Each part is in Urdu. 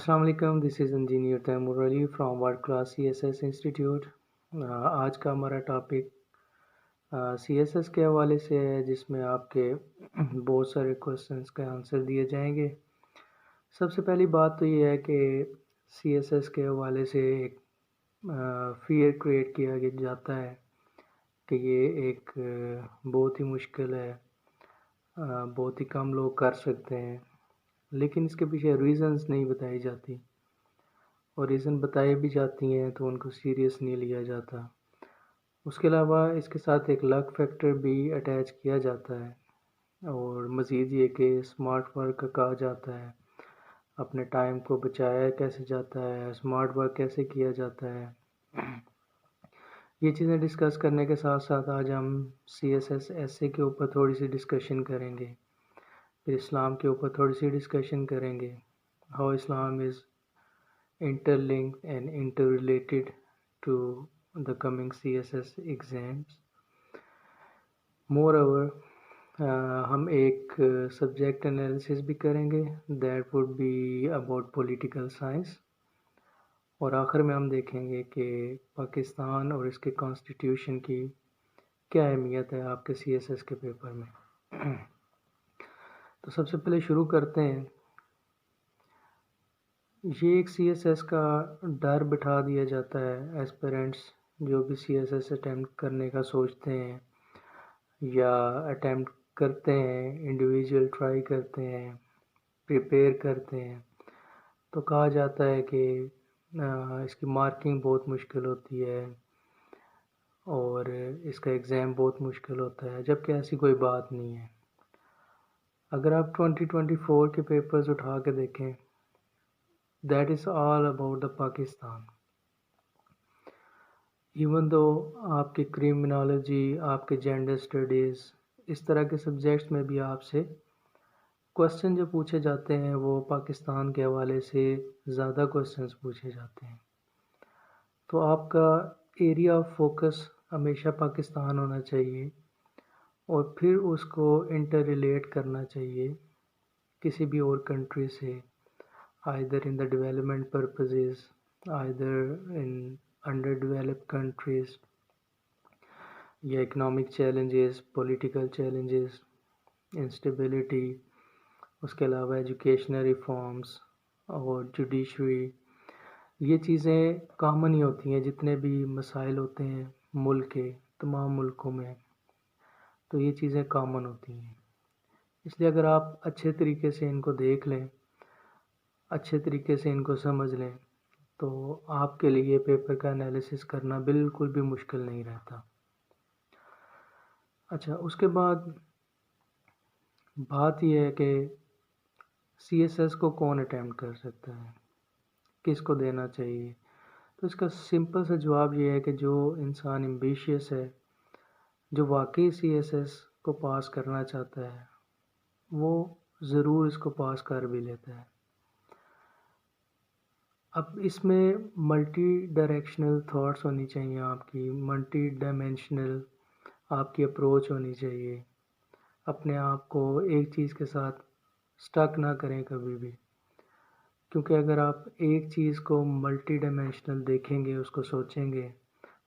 السلام علیکم، this is engineer Taimur Ali from world class C S S institute. آج کا ہمارا ٹاپک سی ایس ایس کے حوالے سے ہے، جس میں آپ کے بہت سارے کوشچنس کا آنسر دیے جائیں گے۔ سب سے پہلی بات تو یہ ہے کہ سی ایس ایس کے حوالے سے ایک فیئر کریٹ کیا جاتا ہے کہ یہ ایک بہت ہی مشکل ہے، بہت ہی کم لوگ کر سکتے ہیں، لیکن اس کے پیچھے ریزنز نہیں بتائی جاتی، اور ریزن بتائی بھی جاتی ہیں تو ان کو سیریس نہیں لیا جاتا۔ اس کے علاوہ اس کے ساتھ ایک لک فیکٹر بھی اٹیچ کیا جاتا ہے، اور مزید یہ کہ اسمارٹ ورک کہا جاتا ہے، اپنے ٹائم کو بچایا کیسے جاتا ہے، اسمارٹ ورک کیسے کیا جاتا ہے۔ یہ چیزیں ڈسکس کرنے کے ساتھ ساتھ آج ہم C S S S A کے اوپر تھوڑی سی ڈسکشن کریں گے، پھر اسلام کے اوپر تھوڑی سی ڈسکشن کریں گے، how Islam is interlinked and interrelated to the coming CSS exams. Moreover, ہم ایک سبجیکٹ انالیسس بھی کریں گے، that would be about political science، اور آخر میں ہم دیکھیں گے کہ پاکستان اور اس کے کانسٹیٹیوشن کی کیا اہمیت ہے آپ کے سی ایس ایس کے پیپر میں۔ تو سب سے پہلے شروع کرتے ہیں۔ یہ ایک سی ایس ایس کا ڈر بٹھا دیا جاتا ہے ایسپیرنٹس جو بھی سی ایس ایس اٹیمپٹ کرنے کا سوچتے ہیں یا اٹیمپٹ کرتے ہیں، انڈیویجول ٹرائی کرتے ہیں، پریپیئر کرتے ہیں، تو کہا جاتا ہے کہ اس کی مارکنگ بہت مشکل ہوتی ہے اور اس کا ایگزام بہت مشکل ہوتا ہے، جبکہ ایسی کوئی بات نہیں ہے۔ اگر آپ 2024 کے پیپرز اٹھا کے دیکھیں، that is all about the Pakistan. Even though آپ کی کرمنالوجی، آپ کے جینڈر اسٹڈیز، اس طرح کے سبجیکٹس میں بھی آپ سے کوشچن جو پوچھے جاتے ہیں وہ پاکستان کے حوالے سے زیادہ کوشچنس پوچھے جاتے ہیں، تو آپ کا ایریا آف فوکس ہمیشہ پاکستان ہونا چاہیے، اور پھر اس کو انٹر ریلیٹ کرنا چاہیے کسی بھی اور کنٹری سے، either in the development purposes, either in underdeveloped countries، یا economic challenges، political challenges، instability، اس کے علاوہ ایجوکیشنل ریفارمز اور جوڈیشری، یہ چیزیں کامن ہی ہوتی ہیں، جتنے بھی مسائل ہوتے ہیں ملک کے تمام ملکوں میں، تو یہ چیزیں کامن ہوتی ہیں۔ اس لیے اگر آپ اچھے طریقے سے ان کو دیکھ لیں، اچھے طریقے سے ان کو سمجھ لیں، تو آپ کے لیے پیپر کا انالیسس کرنا بالکل بھی مشکل نہیں رہتا۔ اچھا، اس کے بعد بات یہ ہے کہ سی ایس ایس کو کون اٹیمپٹ کر سکتا ہے، کس کو دینا چاہیے؟ تو اس کا سمپل سا جواب یہ ہے کہ جو انسان ایمبیشیس ہے، جو واقعی سی ایس ایس کو پاس کرنا چاہتا ہے، وہ ضرور اس کو پاس کر بھی لیتا ہے۔ اب اس میں ملٹی ڈائریکشنل تھاٹس ہونی چاہیے، آپ کی ملٹی ڈائمینشنل آپ کی اپروچ ہونی چاہیے، اپنے آپ کو ایک چیز کے ساتھ سٹک نہ کریں کبھی بھی، کیونکہ اگر آپ ایک چیز کو ملٹی ڈائمینشنل دیکھیں گے، اس کو سوچیں گے،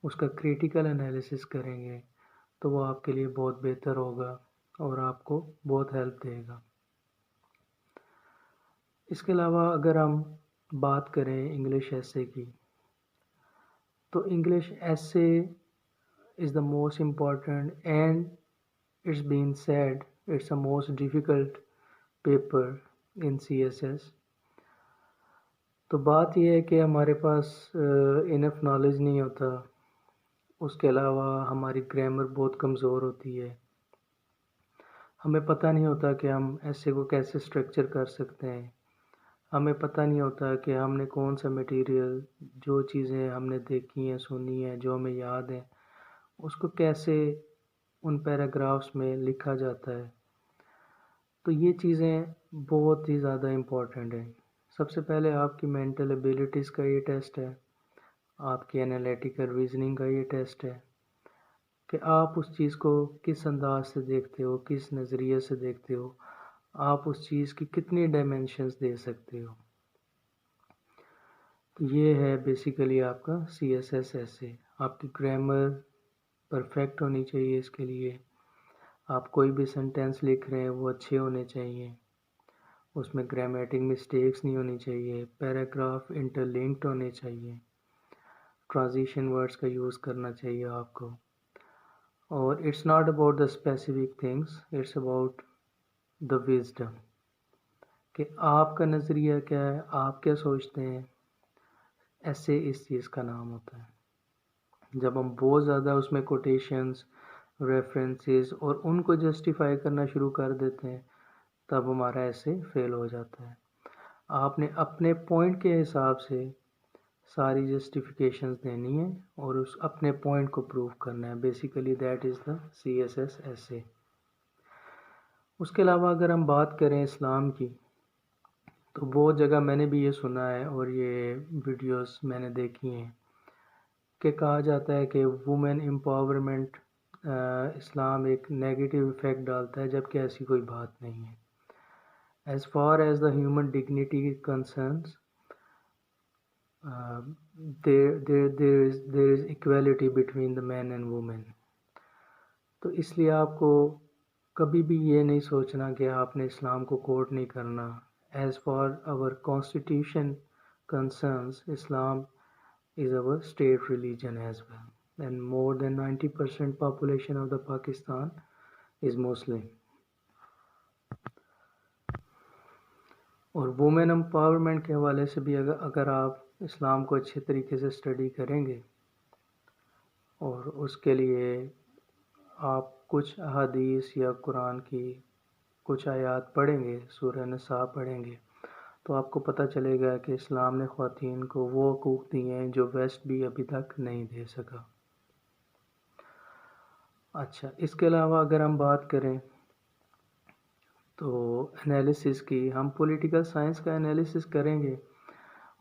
اس کا کریٹیکل انالیسس کریں گے، تو وہ آپ کے لیے بہت بہتر ہوگا اور آپ کو بہت ہیلپ دے گا۔ اس کے علاوہ اگر ہم بات کریں انگلش ایسے کی، تو انگلش ایسے is the most important and it's been said it's a most difficult paper in C S S. تو بات یہ ہے کہ ہمارے پاس انف نالج نہیں ہوتا، اس کے علاوہ ہماری گرامر بہت کمزور ہوتی ہے، ہمیں پتہ نہیں ہوتا کہ ہم ایسے کو کیسے اسٹرکچر کر سکتے ہیں، ہمیں پتہ نہیں ہوتا کہ ہم نے کون سا میٹیریل، جو چیزیں ہم نے دیکھی ہیں، سنی ہیں، جو ہمیں یاد ہیں، اس کو کیسے ان پیراگرافس میں لکھا جاتا ہے۔ تو یہ چیزیں بہت ہی زیادہ امپورٹنٹ ہیں۔ سب سے پہلے آپ کی مینٹل ایبیلٹیز کا یہ ٹیسٹ ہے، آپ کی انالیٹیکل ریزننگ کا یہ ٹیسٹ ہے کہ آپ اس چیز کو کس انداز سے دیکھتے ہو، کس نظریے سے دیکھتے ہو، آپ اس چیز کی کتنی ڈائمینشنز دے سکتے ہو۔ یہ ہے بیسیکلی آپ کا CSS ایسے. آپ کی گرامر پرفیکٹ ہونی چاہیے. اس کے لیے آپ کوئی بھی سینٹینس لکھ رہے ہیں وہ اچھے ہونے چاہیے. اس میں گرامیٹک مسٹیکس نہیں ہونی چاہیے. پیراگراف انٹر لنکڈ ہونے چاہیے. ٹرانزیشن ورڈز کا یوز کرنا چاہیے آپ کو. اور it's not about the specific things, it's about the wisdom, کہ آپ کا نظریہ کیا ہے, آپ کیا سوچتے ہیں. ایسے اس چیز کا نام ہوتا ہے. جب ہم بہت زیادہ اس میں کوٹیشنز, ریفرنسز اور ان کو جسٹیفائی کرنا شروع کر دیتے ہیں تب ہمارا ایسے فیل ہو جاتا ہے. آپ نے اپنے پوائنٹ کے حساب سے ساری جسٹیفیکیشنز دینی ہے اور اس اپنے پوائنٹ کو پروف کرنا ہے. Basically that is the CSS ایسے. اس کے علاوہ اگر ہم بات کریں اسلام کی, تو بہت جگہ میں نے بھی یہ سنا ہے اور یہ ویڈیوز میں نے دیکھی ہیں کہ کہا جاتا ہے کہ وومن امپاورمنٹ اسلام ایک نیگیٹو ایفیکٹ ڈالتا ہے, جبکہ ایسی کوئی بات نہیں ہے. As far as the human dignity concerns, there is equality between the men and women. تو اس لیے آپ کو کبھی بھی یہ نہیں سوچنا کہ آپ نے اسلام کو کوٹ نہیں کرنا. As far our constitution concerns, Islam is our state religion as well, and more than 90% population of the Pakistan is Muslim. اور وومن امپاورمنٹ کے حوالے سے بھی اگر آپ اسلام کو اچھے طریقے سے اسٹڈی کریں گے اور اس کے لیے آپ کچھ احادیث یا قرآن کی کچھ آیات پڑھیں گے, سورہ نساء پڑھیں گے, تو آپ کو پتہ چلے گا کہ اسلام نے خواتین کو وہ حقوق دیے ہیں جو ویسٹ بھی ابھی تک نہیں دے سکا. اچھا, اس کے علاوہ اگر ہم بات کریں تو انالیسس کی, ہم پولیٹیکل سائنس کا انالیسس کریں گے,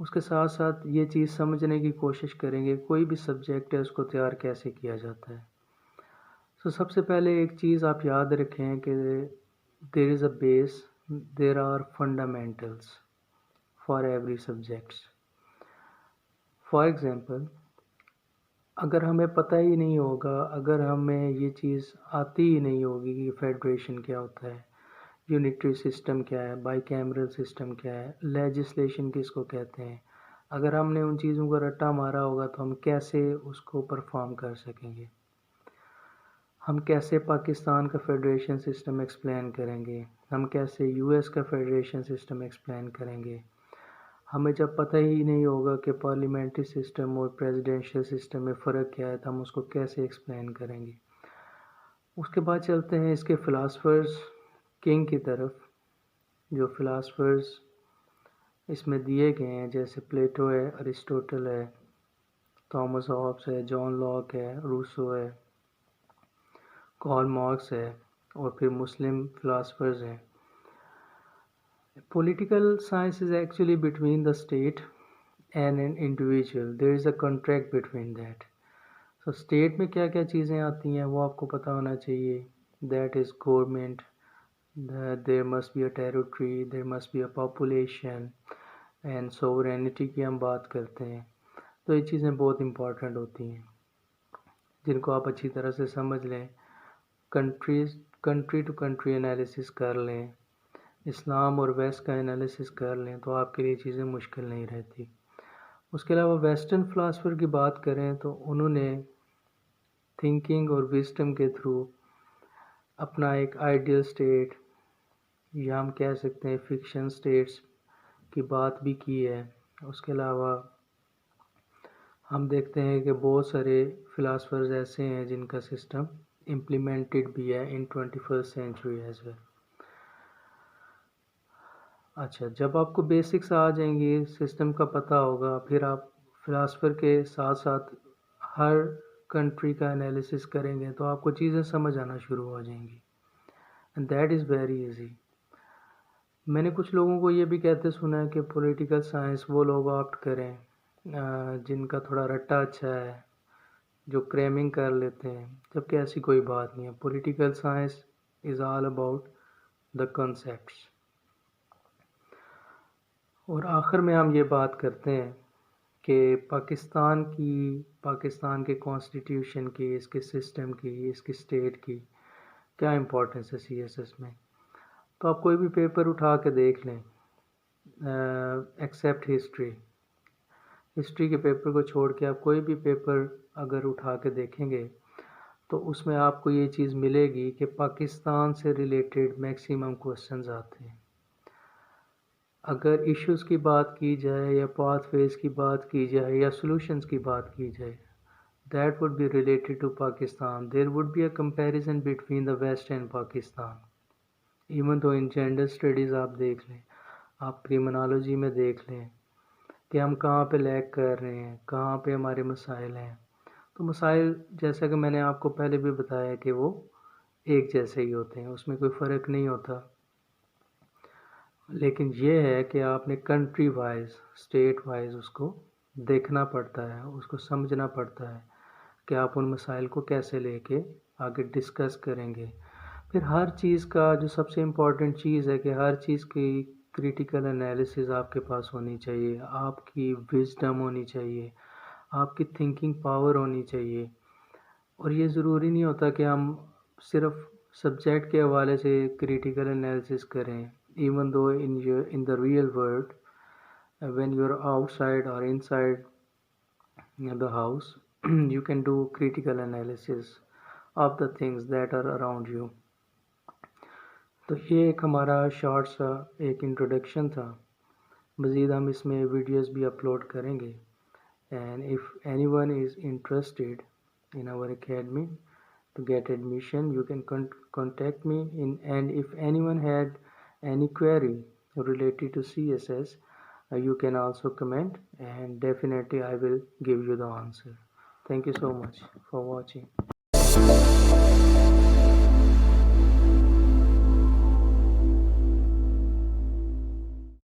اس کے ساتھ ساتھ یہ چیز سمجھنے کی کوشش کریں گے کوئی بھی سبجیکٹ ہے اس کو تیار کیسے کیا جاتا ہے. سب سے پہلے ایک چیز آپ یاد رکھیں کہ there is a base, there are fundamentals for every subjects. For example, اگر ہمیں پتہ ہی نہیں ہوگا, اگر ہمیں یہ چیز آتی ہی نہیں ہوگی کہ فیڈریشن کیا ہوتا ہے, یونٹری سسٹم کیا ہے, بائی کیمرل سسٹم کیا ہے, لیجسلیشن کس کو کہتے ہیں, اگر ہم نے ان چیزوں کو رٹا مارا ہوگا تو ہم کیسے اس کو پرفارم کر سکیں گے. ہم کیسے پاکستان کا فیڈریشن سسٹم ایکسپلین کریں گے, ہم کیسے US کا فیڈریشن سسٹم ایکسپلین کریں گے. ہمیں جب پتہ ہی نہیں ہوگا کہ پارلیمنٹری سسٹم اور پریزیڈنشل سسٹم میں فرق کیا ہے تو ہم اس کو کیسے ایکسپلین کریں گے. اس کے بعد چلتے ہیں اس کے فلاسفرز کنگ کی طرف. جو فلاسفرز اس میں دیے گئے ہیں جیسے پلیٹو ہے, ارسطوٹل ہے, تھامس ہابس ہے, جان لاک ہے, روسو ہے, کارل مارکس ہے, اور پھر مسلم فلاسفرز ہیں. Political science is actually between the state and an individual. There is a contract between that. So state میں کیا کیا چیزیں آتی ہیں وہ آپ کو پتہ ہونا چاہیے. That is government, there must be a territory, there must be a population, and sovereignty کی ہم بات کرتے ہیں. تو یہ چیزیں بہت امپورٹنٹ ہوتی ہیں جن کو آپ اچھی طرح سے سمجھ لیں, کنٹری ٹو کنٹری انالیسس کر لیں, اسلام اور ویسٹ کا انالیسس کر لیں تو آپ کے لیے چیزیں مشکل نہیں رہتی. اس کے علاوہ ویسٹرن فلاسفر کی بات کریں تو انہوں نے تھنکنگ اور وزڈم کے تھرو اپنا ایک آئیڈیل سٹیٹ یا ہم کہہ سکتے ہیں فکشن سٹیٹس کی بات بھی کی ہے. اس کے علاوہ ہم دیکھتے ہیں کہ بہت سارے فلاسفرز ایسے ہیں جن کا سسٹم امپلیمنٹڈ بھی ہے ان 21st century ایز ویل. اچھا, جب آپ کو بیسکس آ جائیں گے, سسٹم کا پتہ ہوگا, پھر آپ فلاسفر کے ساتھ ساتھ ہر کنٹری کا انالیسس کریں گے تو آپ کو چیزیں سمجھ آنا شروع ہو جائیں گی. And that is very easy. میں نے کچھ لوگوں کو یہ بھی کہتے سنا ہے کہ پولیٹیکل سائنس وہ لوگ آپٹ کریں جن کا تھوڑا رٹا اچھا ہے, جو کریمنگ کر لیتے ہیں, جبکہ ایسی کوئی بات نہیں ہے. Political science is all about the concepts. اور آخر میں ہم یہ بات کرتے ہیں کہ پاکستان کے کانسٹیٹیوشن کی، اس کے سسٹم کی، اس کی اسٹیٹ کی کیا امپورٹنس ہے سی ایس ایس میں. تو آپ کوئی بھی پیپر اٹھا کے دیکھ لیں ایکسیپٹ ہسٹری کے پیپر کو چھوڑ کے آپ کوئی بھی پیپر اگر اٹھا کے دیکھیں گے تو اس میں آپ کو یہ چیز ملے گی کہ پاکستان سے ریلیٹڈ میکسیمم کوسچنز آتے ہیں. اگر ایشوز کی بات کی جائے یا پاتھ ویز کی بات کی جائے یا سولوشنز کی بات کی جائے that would be related to Pakistan. There would be a comparison between the West and Pakistan. Even though in gender studies آپ دیکھ لیں، آپ کرمنالوجی میں دیکھ لیں کہ ہم کہاں پہ لیک کر رہے ہیں، کہاں پہ ہمارے مسائل ہیں. تو مسائل جیسا کہ میں نے آپ کو پہلے بھی بتایا کہ وہ ایک جیسے ہی ہوتے ہیں، اس میں کوئی فرق نہیں ہوتا. لیکن یہ ہے کہ آپ نے کنٹری وائز، اسٹیٹ وائز اس کو دیکھنا پڑتا ہے، اس کو سمجھنا پڑتا ہے کہ آپ ان مسائل کو کیسے لے کے آگے ڈسکس کریں گے. پھر ہر چیز کا جو سب سے امپورٹنٹ چیز ہے کہ ہر چیز کی کریٹیکل انالیسز آپ کے پاس ہونی چاہیے، آپ کی وزڈم ہونی چاہیے، آپ کی تھنکنگ پاور ہونی چاہیے. اور یہ ضروری نہیں ہوتا کہ ہم صرف سبجیکٹ کے حوالے سے کریٹیکل انالیسز کریں. Even though in the real world when you're outside or inside the house you can do critical analysis of the things that are around you. تو یہ ایک ہمارا شارٹ سا ایک انٹروڈکشن تھا. مزید ہم اس میں ویڈیوز بھی اپلوڈ کریں گے. And if anyone is interested in our academy to get admission you can contact me and if anyone had any query related to CSS you can also comment and definitely I will give you the answer. Thank you so much for watching.